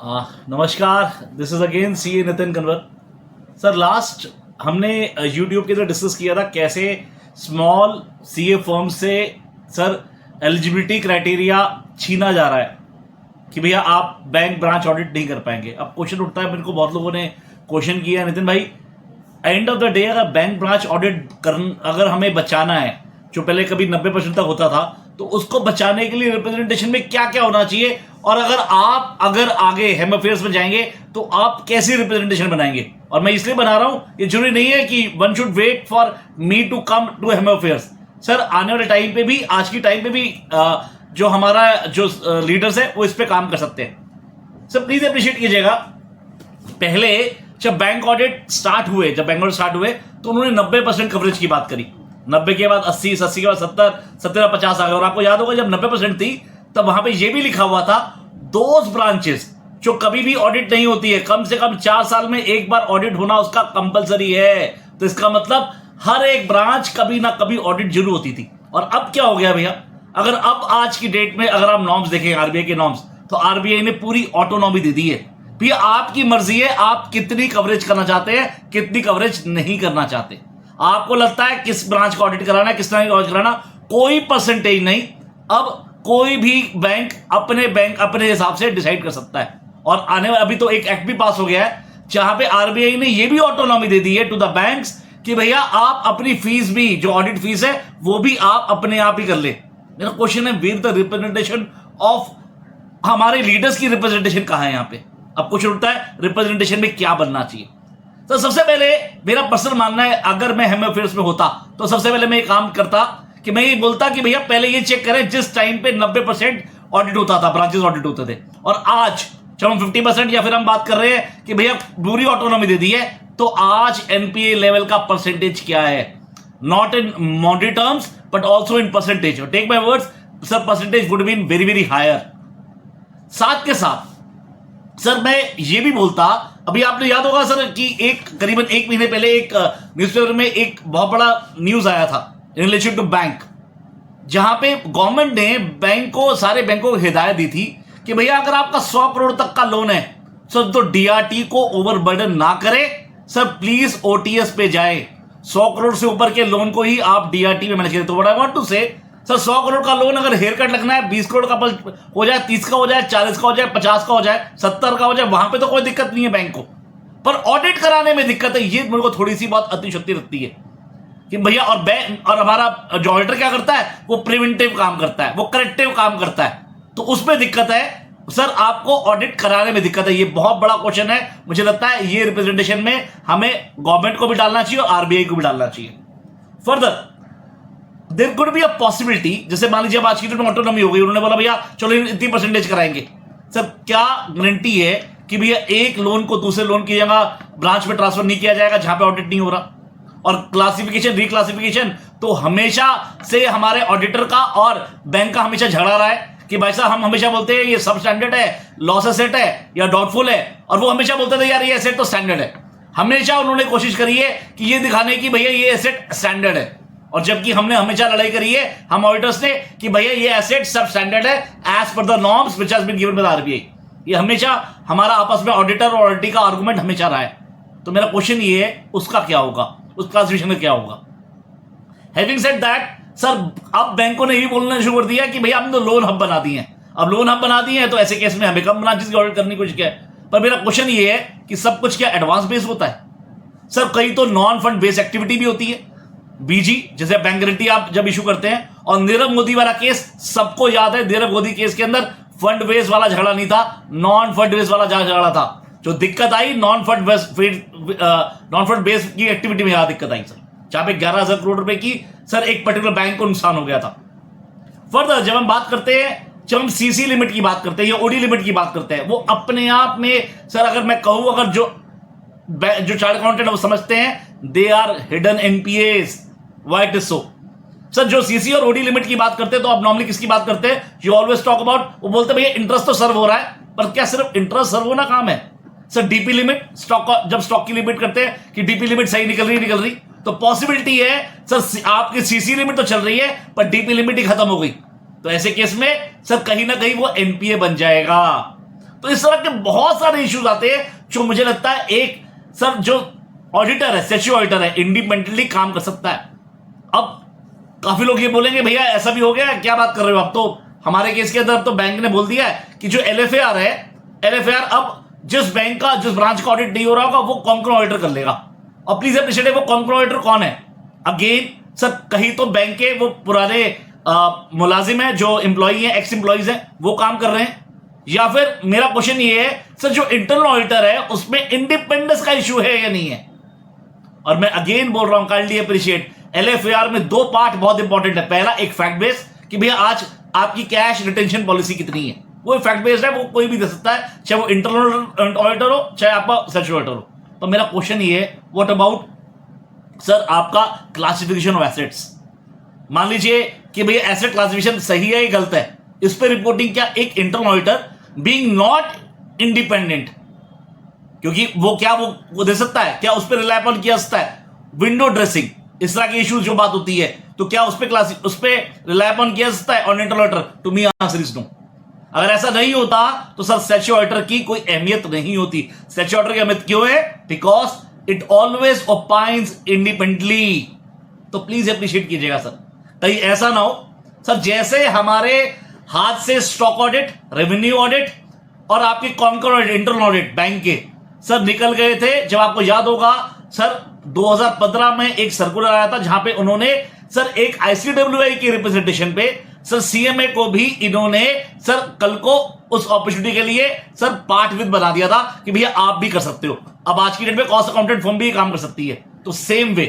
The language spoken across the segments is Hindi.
नमस्कार, this is again C Nitin Kanwar. Sir last हमने यूट्यूब के अंदर डिस्कस किया था कैसे स्मॉल सीए फर्म से सर एलिजिबिलिटी क्राइटेरिया छीना जा रहा है कि भैया आप बैंक ब्रांच ऑडिट नहीं कर पाएंगे। अब क्वेश्चन उठता है, मेरे को बहुत लोगों ने क्वेश्चन किया, नितिन भाई एंड ऑफ द डे अगर बैंक ब्रांच ऑडिट अगर हमें बचाना है, जो पहले कभी 90% तक होता था, तो उसको बचाने के लिए रिप्रेजेंटेशन में क्या क्या होना चाहिए, और अगर आगे हेम अफेयर्स में जाएंगे तो आप कैसी रिप्रेजेंटेशन बनाएंगे। और मैं इसलिए बना रहा हूं, ये जरूरी नहीं है कि one should wait for me to come to hem affairs. Sir आने वाले टाइम पे भी, आज की टाइम पे भी जो हमारा जो लीडर्स है वो इस पे काम कर सकते हैं। सर प्लीज अप्रिशिएट कीजिएगा, पहले जब बैंक ऑडिट स्टार्ट हुए तो उन्होंने 90% कवरेज की बात करी। 90 के बाद 80, 80 के बाद 70, 70 50 आ गए। और आपको याद होगा जब 90% थी तब वहां पे ये भी लिखा हुआ था, दोज ब्रांचेस जो कभी भी ऑडिट नहीं होती है, कम से कम 4 साल में एक बार ऑडिट होना उसका कंपलसरी है। तो इसका मतलब हर एक ब्रांच कभी ना कभी ऑडिट जरूर होती थी। और अब क्या हो गया भैया, अगर अब आज की डेट में अगर आप नॉर्म्स देखें, आरबीआई के नॉर्म्स, तो आरबीआई ने पूरी ऑटोनॉमी दे दी है। भैया आपकी मर्जी है, आप कितनी कवरेज करना चाहते हैं, कितनी कवरेज नहीं करना चाहते। आपको लगता है किस ब्रांच का ऑडिट कराना है, किस तरह का ऑडिट कराना, कोई परसेंटेज नहीं। अब कोई भी बैंक अपने हिसाब से डिसाइड कर सकता है। और आने वाला अभी तो एक एक्ट भी पास हो गया है जहां पे आरबीआई ने ये भी ऑटोनॉमी दे दी है टू द बैंक्स कि भैया आप अपनी फीस भी, जो ऑडिट फीस है वो भी आप अपने आप ही कर ले। मेरा क्वेश्चन है, विद द रिप्रेजेंटेशन ऑफ हमारे लीडर्स की रिप्रेजेंटेशन कहां है यहां पे। अब कुछ उठता है रिप्रेजेंटेशन में क्या बनना चाहिए। तो सबसे पहले मेरा पर्सनल मानना है, अगर मैं हेम अफेयर्स में होता तो सबसे पहले मैं ये काम करता कि मैं ये बोलता कि भैया पहले ये चेक करें, जिस टाइम पे 90% ऑडिट होता था, ब्रांचेस ऑडिट होते थे, और आज जब हम 50% या फिर हम बात कर रहे हैं कि भैया पूरी ऑटोनॉमी दे दी है, तो आज एनपीए लेवल का परसेंटेज क्या है, not in monetary terms but also in percentage. Take my words, sir percentage would been very very higher. साथ के साथ सर मैं ये भी बोलता, अभी आपने याद होगा सर कि करीबन 1 महीने पहले एक न्यूज़पेपर में एक बहुत बड़ा न्यूज आया था इन रिलेशन टू बैंक, जहां पे गवर्नमेंट ने सारे बैंकों को हिदायत दी थी कि भैया अगर आपका 100 करोड़ तक का लोन है सर, तो डीआरटी को ओवरबर्डन ना करे सर, प्लीज ओटीएस पे जाए। 100 करोड़ से ऊपर के लोन को ही आप डीआरटी में मैनेज करें। तो व्हाट आई वांट टू से, सर 100 करोड़ का लोन अगर हेयर कट लगना है, 20 करोड़ का हो जाए, 30 का हो जाए, 40 का हो जाए, 50 का हो जाए, 70 का हो जाए, वहां पे तो कोई दिक्कत नहीं है बैंक को, पर ऑडिट कराने में दिक्कत है। ये मेरे को थोड़ी सी बात अतिशक्ति लगती है कि भैया, और हमारा जो ऑडिटर क्या करता है, वो प्रिवेंटिव काम करता है, वो करेक्टिव काम करता है, तो उसमें दिक्कत है। सर आपको ऑडिट कराने में दिक्कत है, ये बहुत बड़ा क्वेश्चन है। मुझे लगता है ये रिप्रेजेंटेशन में हमें गवर्नमेंट को भी डालना चाहिए और आरबीआई को भी डालना चाहिए। Further there could be a possibility, जैसे मान लीजिए अब आज की डेट में ऑटोनॉमी हो गई, उन्होंने बोला भैया चलो इतनी परसेंटेज कराएंगे। सर क्या गारंटी है कि भैया एक लोन को दूसरे लोन की जगह ब्रांच में ट्रांसफर नहीं किया जाएगा जहां पे ऑडिट नहीं हो रहा। और क्लासिफिकेशन, रिक्लासिफिकेशन तो हमेशा से हमारे ऑडिटर का और बैंक का हमेशा झगड़ा रहा है कि भाई साहब हम हमेशा बोलते हैं ये सब स्टैंडर्ड है, लॉस एसेट है या डाउटफुल है, और वो हमेशा बोलते थे यार ये एसेट तो स्टैंडर्ड है। हमेशा उन्होंने कोशिश करी है कि ये दिखाने की भैया ये एसेट स्टैंडर्ड है, और जबकि हमने हमेशा लड़ाई करी है हम ऑडिटर्स ने कि भैया ये एसेट सब स्टैंडर्ड है as per the norms which has been given by the RBI. ये हमेशा हमारा आपस में ऑडिटर और ऑडिटी का आर्गुमेंट हमेशा रहा है। तो मेरा क्वेश्चन ये है, उसका क्या होगा, उस क्लासिफिकेशन का क्या होगा। हैविंग सेड दैट, सर अब बैंकों ने ये बोलना शुरू कर दिया कि भैया हमने तो लोन हब बना दिए हैं। अब लोन हब बना दिए हैं तो ऐसे केस में हमें कम ब्रांचेस की ऑडिट करने की कोशिश किया है। पर मेरा क्वेश्चन ये है कि सब कुछ क्या एडवांस बेस होता है? सर कई तो नॉन फंड बेस्ड एक्टिविटी भी होती है, बीजी, जैसे बैंक गारंटी आप जब इशू करते हैं। और नीरव मोदी वाला केस सबको याद है, नीरव मोदी केस के अंदर फंड बेस वाला झगड़ा नहीं था, नॉन फंड बेस वाला झगड़ा था। जो दिक्कत आई नॉन फंड बेस की एक्टिविटी में यहां दिक्कत आई सर, जहां पे 11,000 करोड़ रुपए की सर एक पर्टिकुलर बैंक को नुकसान हो गया था। फर्दर जब हम बात करते हैं, जब हम सीसी लिमिट की बात करते हैं या ओडी लिमिट की बात करते हैं, वो अपने आप में सर अगर मैं कहूं, अगर जो चार्टर्ड अकाउंटेंट वो समझते हैं they are hidden NPS. Why it is so? Sir जो सीसी और ओडी लिमिट की बात करते हैं तो आप नॉर्मली किसकी बात करते हैं? यू ऑलवेज टॉक अबाउट, वो बोलते हैं भैया इंटरेस्ट तो सर्व हो रहा है, पर क्या सिर्फ इंटरेस्ट सर्व होना काम है? सर डीपी लिमिट, जब स्टॉक की लिमिट करते हैं कि डीपी लिमिट सही निकल रही, तो पॉसिबिलिटी है सर आपकी सीसी लिमिट तो चल रही है पर डीपी लिमिट ही खत्म हो गई, तो ऐसे केस में सर कहीं ना कहीं वो एनपीए बन जाएगा। तो इस तरह के बहुत सारे इश्यूज आते हैं जो मुझे लगता है एक सर जो ऑडिटर है, स्टैट्यूटरी ऑडिटर है, इंडिपेंडेंटली काम कर सकता है। अब काफी लोग ये बोलेंगे भैया ऐसा भी हो गया, क्या बात कर रहे हो आप, तो हमारे केस के अंदर तो बैंक ने बोल दिया है कि जो LFAR है, LFAR अब जिस बैंक का, जिस ब्रांच का ऑडिट नहीं हो रहा होगा वो कॉन्करेंट ऑडिटर कर लेगा। और प्लीज अप्रिशिएट, वो कॉन्करेंट ऑडिटर कौन है? अगेन सर कहीं तो बैंक के वो पुराने मुलाजिम है, जो एम्प्लॉई है, एक्स एम्प्लॉइज है, वो काम कर रहे हैं, या फिर मेरा क्वेश्चन ये है सर जो इंटरनल ऑडिटर है उसमें इंडिपेंडेंस का इश्यू है या नहीं है। और मैं अगेन बोल रहा हूं, काइंडली अप्रिशिएट, LFAR में दो पार्ट बहुत इंपॉर्टेंट है। पहला एक फैक्ट बेस कि भैया आज आपकी कैश रिटेंशन पॉलिसी कितनी है, वो फैक्ट बेस्ड है, वो कोई भी दे सकता है, चाहे वो इंटरनल ऑडिटर हो चाहे आपका स्टैट्यूटरी ऑडिटर हो। तो मेरा क्वेश्चन ये है, व्हाट अबाउट सर आपका क्लासिफिकेशन ऑफ एसेट्स? मान लीजिए कि भैया एसेट क्लासिफिकेशन सही है या गलत है, इस पर रिपोर्टिंग क्या एक internal auditor being not independent, क्योंकि वो क्या वो दे सकता है, क्या उस पर रिलाई अपॉन किया सकता है? विंडो ड्रेसिंग, इस तरह की इश्यूज जो बात होती है, तो क्या उस पर रिलाई अपॉन किया सकता है on internal auditor? To me answer is no. अगर ऐसा नहीं होता तो सर स्टैट्यूटरी ऑडिटर की कोई अहमियत नहीं होती। स्टैट्यूटरी ऑडिटर की अहमियत क्यों है? Because it always opines independently. तो प्लीज अप्रिशिएट कीजिएगा सर, कहीं ऐसा ना हो सर जैसे हमारे हाथ से स्टॉक ऑडिट, रेवेन्यू ऑडिट और आपके concurrent audit, internal audit bank के सर निकल गए थे। जब आपको याद होगा सर 2015 में एक सर्कुलर आया था जहां पे उन्होंने सर एक ICWI की रिप्रेजेंटेशन पे सर CMA को भी इन्होंने सर कल को उस अपॉर्चुनिटी के लिए सर पार्ट विद बना दिया था कि भैया आप भी कर सकते हो। अब आज की डेट में कॉस्ट अकाउंटेंट फर्म भी काम कर सकती है। तो सेम वे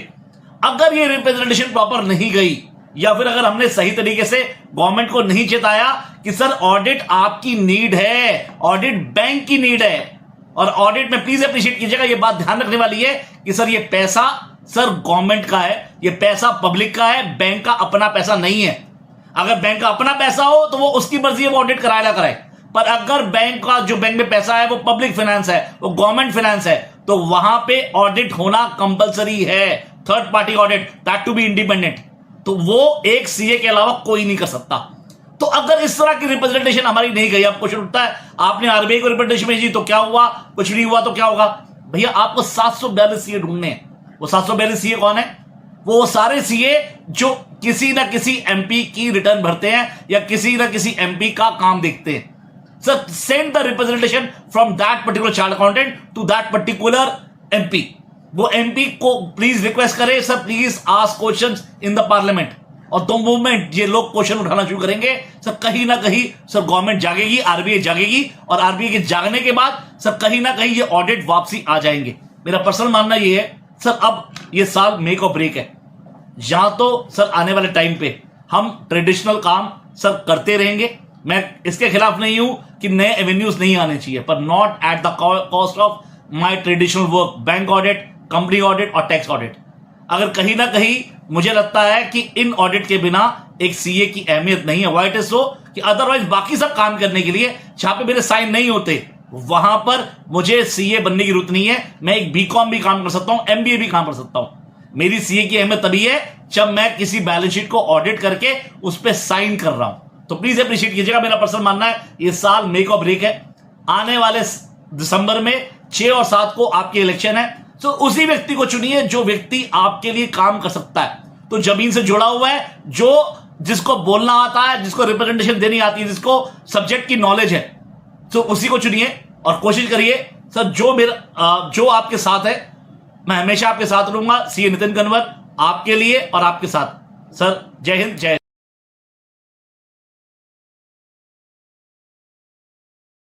अगर ये रिप्रेजेंटेशन प्रॉपर नहीं गई, या फिर अगर हमने सही तरीके से गवर्नमेंट को नहीं चेताया कि सर ऑडिट आपकी नीड है, ऑडिट बैंक की नीड है, और ऑडिट में प्लीज अप्रिशिएट कीजिएगा, ये बात ध्यान रखने वाली है कि सर ये पैसा सर गवर्नमेंट का है, ये पैसा पब्लिक का है, बैंक का अपना पैसा नहीं है। अगर बैंक का अपना पैसा हो तो वो उसकी मर्जी है, वो ऑडिट कराए ना कराए, पर अगर बैंक का जो बैंक में पैसा है वो पब्लिक फाइनेंस है, वो गवर्नमेंट फाइनेंस है, तो वहां पे ऑडिट होना कंपलसरी है, third party audit, that to be independent. तो वो एक CA के अलावा कोई नहीं कर सकता। तो अगर इस तरह की रिप्रेजेंटेशन हमारी नहीं गई, अब क्वेश्चन उठता है आपने RBI को रिप्रेजेंटेशन भेजी तो क्या हुआ, कुछ नहीं हुआ तो क्या होगा? भैया आपको 742 CA ढूंढने हैं। वो 742 CA कौन है? वो सारे CA जो किसी ना किसी MP की रिटर्न भरते हैं या किसी ना किसी MP का काम देखते हैं। Sir send the representation from that particular chart accountant to that particular MP। वो MP को प्लीज रिक्वेस्ट करे, sir please ask questions in the parliament. और दो मूवमेंट ये लोग क्वेश्चन उठाना शुरू करेंगे, सर कहीं ना कहीं सर गवर्नमेंट जागेगी, RBI जागेगी, और RBI के जागने के बाद सर कहीं ना कहीं ये ऑडिट वापसी आ जाएंगे। मेरा पर्सनल मानना ये है सर अब ये साल मेक और ब्रेक है, यहां तो सर आने वाले टाइम पे हम ट्रेडिशनल काम सर करते रहेंगे। मैं इसके खिलाफ नहीं हूं कि नए एवेन्यूज नहीं आने चाहिए, पर not at the cost of my traditional work, bank audit, company audit और टैक्स ऑडिट। अगर कहीं ना कहीं मुझे लगता है कि इन ऑडिट के बिना एक CA की अहमियत नहीं है, व्हाई इट इज सो कि अदरवाइज बाकी सब काम करने के लिए जहां पे मेरे साइन नहीं होते वहां पर मुझे CA बनने की जरूरत नहीं है। मैं एक BCom भी काम कर सकता हूं, MBA भी काम कर सकता हूं। मेरी CA की अहमियत तभी है जब मैं किसी बैलेंस शीट को ऑडिट करके उस पर साइन कर रहा हूं। तो प्लीज अप्रिशिएट कीजिएगा, मेरा पर्सनल मानना है ये साल मेक और ब्रेक है। आने वाले दिसंबर में 6 और 7 को आपकी इलेक्शन है, तो उसी व्यक्ति को चुनिए जो व्यक्ति आपके लिए काम कर सकता है, तो जमीन से जुड़ा हुआ है, जो जिसको बोलना आता है, जिसको रिप्रेजेंटेशन देनी आती है, जिसको सब्जेक्ट की नॉलेज है, तो उसी को चुनिए और कोशिश करिए सर जो आपके साथ है मैं हमेशा आपके साथ रहूंगा। CA नितिन कन्वर आपके लिए और आपके साथ। सर जय हिंद, जय